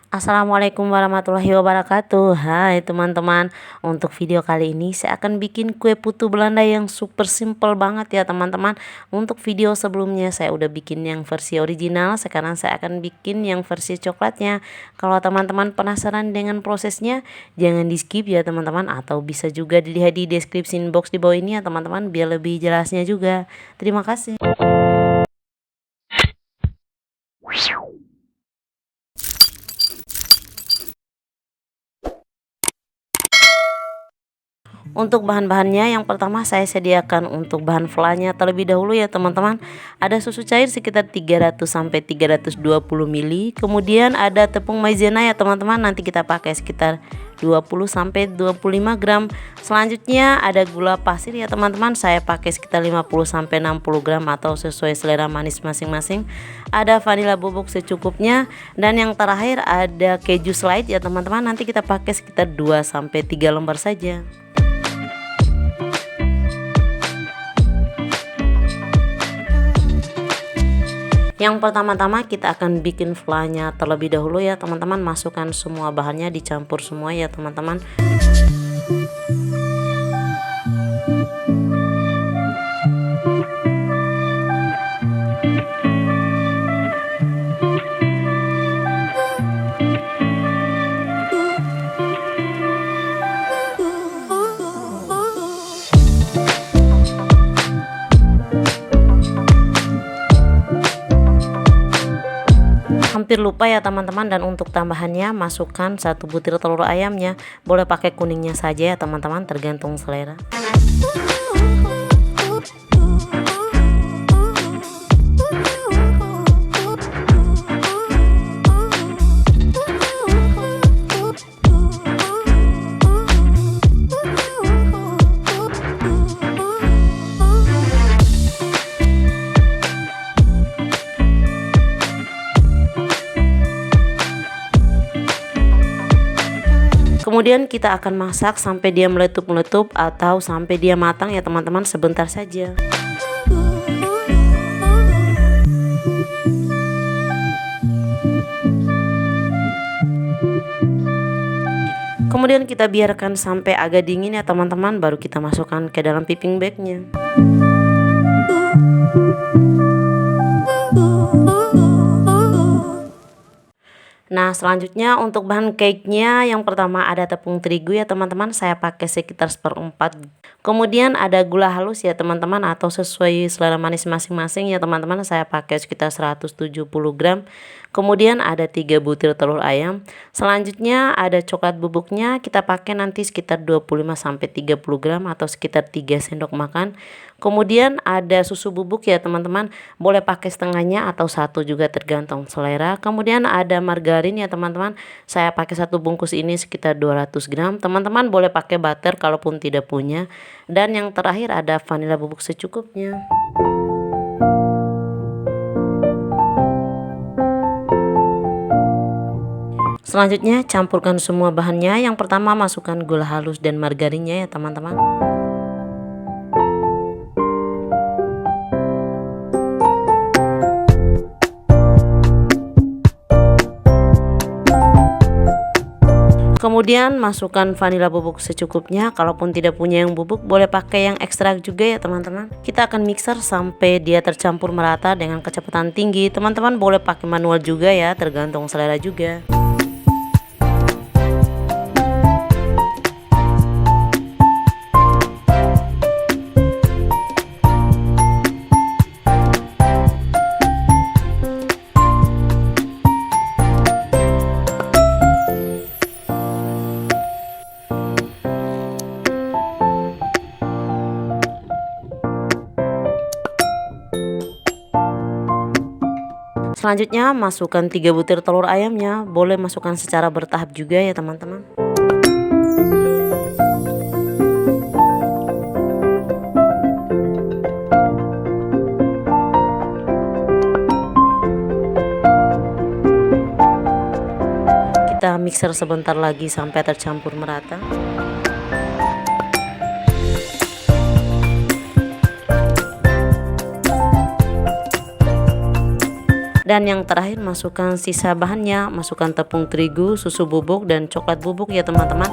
Assalamualaikum warahmatullahi wabarakatuh. Hai teman-teman, untuk video kali ini saya akan bikin kue putu Belanda yang super simple banget ya teman-teman. Untuk video sebelumnya saya udah bikin yang versi original, sekarang saya akan bikin yang versi coklatnya. Kalau teman-teman penasaran dengan prosesnya, jangan di skip ya teman-teman, atau bisa juga dilihat di deskripsi box di bawah ini ya teman-teman, biar lebih jelasnya juga. Terima kasih. Untuk bahan-bahannya, yang pertama saya sediakan untuk bahan flannya terlebih dahulu ya teman-teman. Ada susu cair sekitar 300 sampai 320 ml. Kemudian ada tepung maizena ya teman-teman, nanti kita pakai sekitar 20 sampai 25 gram. Selanjutnya ada gula pasir ya teman-teman, saya pakai sekitar 50 sampai 60 gram atau sesuai selera manis masing-masing. Ada vanila bubuk secukupnya, dan yang terakhir ada keju slide ya teman-teman, nanti kita pakai sekitar 2 sampai 3 lembar saja. Yang pertama-tama kita akan bikin flannya terlebih dahulu ya teman-teman. Masukkan semua bahannya, dicampur semua ya teman-teman. Hampir lupa ya teman-teman, dan untuk tambahannya masukkan 1 butir telur ayamnya. Boleh pakai kuningnya saja ya teman-teman, tergantung selera. Kemudian kita akan masak sampai dia meletup-meletup atau sampai dia matang ya teman-teman, sebentar saja. Kemudian kita biarkan sampai agak dingin ya teman-teman, baru kita masukkan ke dalam piping bagnya. Nah, selanjutnya untuk bahan cake-nya, yang pertama ada tepung terigu ya teman-teman, saya pakai sekitar 1/4. Kemudian ada gula halus ya teman-teman, atau sesuai selera manis masing-masing ya teman-teman, saya pakai sekitar 170 gram. Kemudian ada 3 butir telur ayam. Selanjutnya ada coklat bubuknya, kita pakai nanti sekitar 25 sampai 30 gram atau sekitar 3 sendok makan. Kemudian ada susu bubuk ya teman-teman, boleh pakai setengahnya atau 1 juga tergantung selera. Kemudian ada margarin ya teman-teman, saya pakai 1 bungkus ini sekitar 200 gram. Teman-teman boleh pakai butter kalaupun tidak punya. Dan yang terakhir ada vanila bubuk secukupnya. Selanjutnya campurkan semua bahannya. Yang pertama masukkan gula halus dan margarinnya ya teman-teman. Kemudian masukkan vanila bubuk secukupnya. Kalaupun tidak punya yang bubuk, boleh pakai yang ekstrak juga ya teman-teman. Kita akan mixer sampai dia tercampur merata dengan kecepatan tinggi. Teman-teman boleh pakai manual juga ya, tergantung selera juga. Selanjutnya masukkan 3 butir telur ayamnya, boleh masukkan secara bertahap juga ya teman-teman. Kita mixer sebentar lagi sampai tercampur merata. Dan yang terakhir masukkan sisa bahannya, masukkan tepung terigu, susu bubuk dan coklat bubuk ya teman-teman.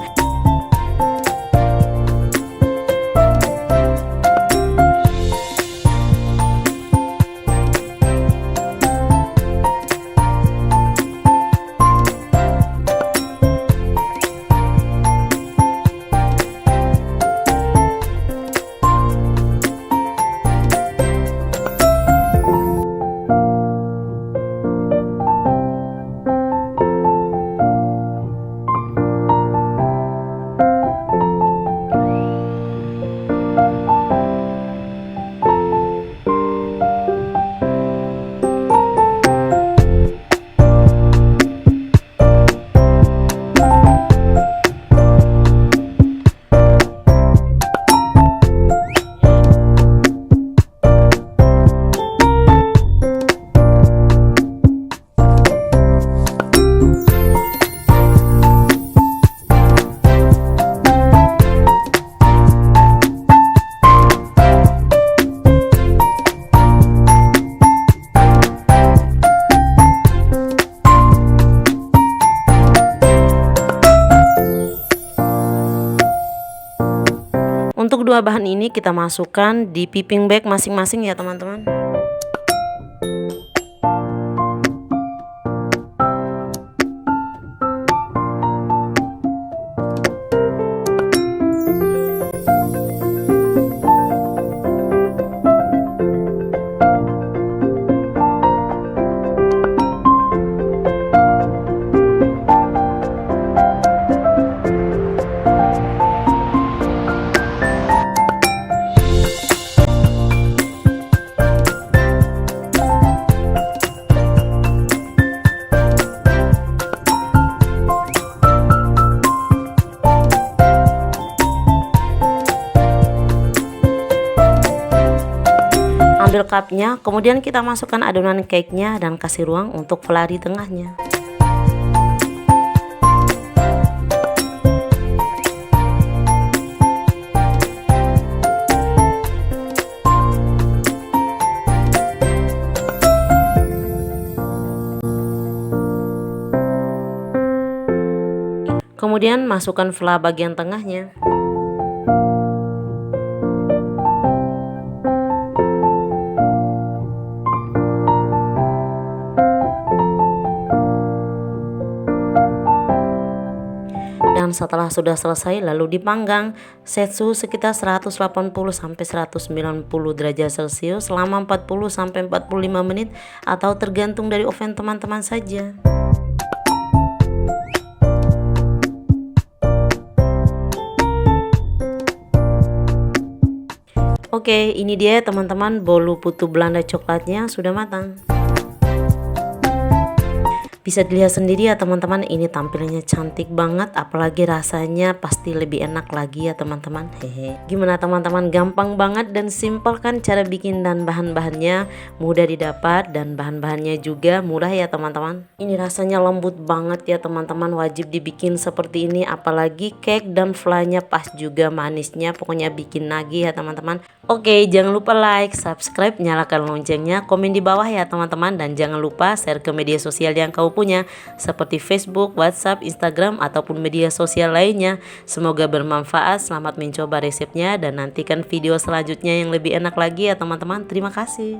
Untuk dua bahan ini kita masukkan di piping bag masing-masing ya teman-teman. Ambil cupnya, kemudian kita masukkan adonan cake-nya dan kasih ruang untuk fla di tengahnya. Kemudian masukkan fla bagian tengahnya. Dan setelah sudah selesai lalu dipanggang, set suhu sekitar 180 sampai 190 derajat Celcius selama 40 sampai 45 menit atau tergantung dari oven teman-teman saja. Oke, ini dia teman-teman bolu putu Belanda coklatnya sudah matang. Bisa dilihat sendiri ya teman-teman, ini tampilannya cantik banget, apalagi rasanya pasti lebih enak lagi ya teman-teman. Hehe. Gimana teman-teman, gampang banget dan simpel kan cara bikin, dan bahan-bahannya mudah didapat dan bahan-bahannya juga murah ya teman-teman. Ini rasanya lembut banget ya teman-teman, wajib dibikin seperti ini, apalagi cake dan flanya pas juga manisnya, pokoknya bikin nagih ya teman-teman. Oke, jangan lupa like, subscribe, nyalakan loncengnya, komen di bawah ya teman-teman, dan jangan lupa share ke media sosial yang kau punya seperti Facebook, WhatsApp, Instagram ataupun media sosial lainnya. Semoga bermanfaat. Selamat mencoba resepnya dan nantikan video selanjutnya yang lebih enak lagi ya teman-teman. Terima kasih.